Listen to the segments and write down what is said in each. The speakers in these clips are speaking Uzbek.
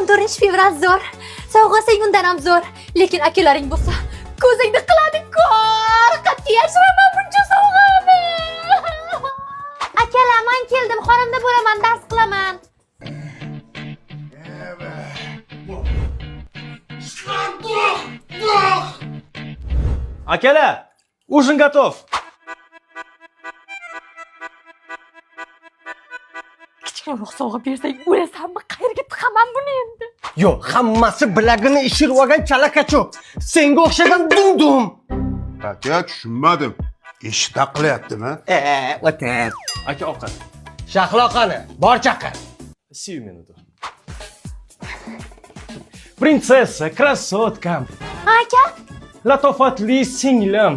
14-fevral zo'r. Sovg'asang undan ham zo'r. Lekin akalaring bo'lsa, ko'zingni qiladi ko'r. Qat'iy yashiraman buncha sovg'ani. Akalar, men keldim. Xonamda bo'laman, dars qilaman. Akalar, ужин готов. Kichikroq sovg'a bersang o'lasanmi? Qayerga tiqaman buni endi? Yo'q, hammasi bilagini ishirib olgan chalakacho'p. Senga o'xshagan dum-dum. Aka, tushunmadim. Ish taqilyaptimi? O'tar. Aka ovqat. Shahlo qani, bor chaqir. Сию минуту. Принцесса, красотка, Aka, latofatli singlim.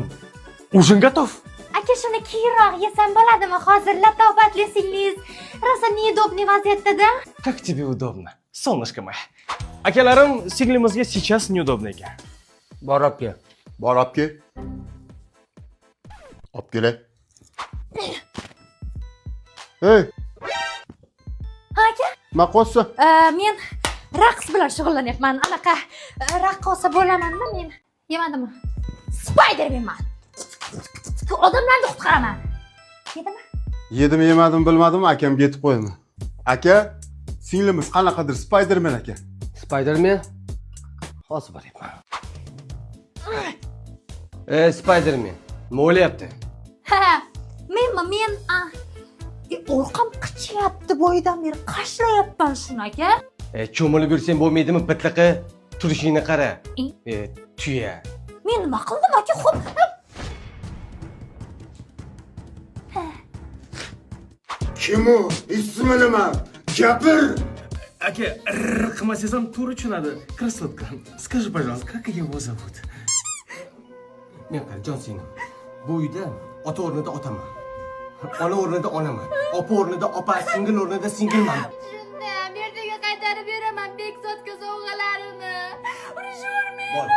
Ужин готов. aka shuni keyinroq yesam bo'ladimi? Hozir latofatli singliz rosa неудобный vaziyatda-da. Как тебе удобно, солнышко мое. Akalarim singlimizga сейчас неудобно ekan. Bor olib kel. Bor olib kel. Olib kelay. Hey, Aka, maqossa. men raqs bilan shug'ullanyapman. Anaqa raqqosa bo'laman-da men. Yemadimmi? Spiderman. Odamlarni qutqaraman. Yedimi? Yedim yemadim bilmadim, akamga yetib qo'yaman. Aka, singlimiz qanaqadir Spiderman aka. Spiderman? Hozir boryapman. Spiderman, nima o'ylayapti? Ha, men orqam qichyapti boydan beri qashlayapman shuni aka. Cho'milib yursang bo'lmaydimi bitliqi? Turishingni qara. Tuya. Men nima qildim aka? Xo'p. Kim u? Ismi nima? Gapir. Aka, qilmasangiz ham to'g'ri tushunadi. Красотка. Скажи, пожалуйста, как его зовут? Men qarajon seni. Bu uyda ota o'rnida otaman. Ona o'rnida onaman. Opa o'rnida opa, singil o'rnida singilman. Shunda ertaga qaytarib beraman Bekzodga sovg'alarini. Urishurmayman.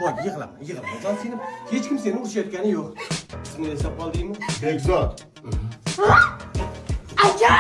Bor, yig'lama. Jon seni hech kim seni urishayotgani yo'q. Ismini eslab qoldingmi? Bekzod. Aka!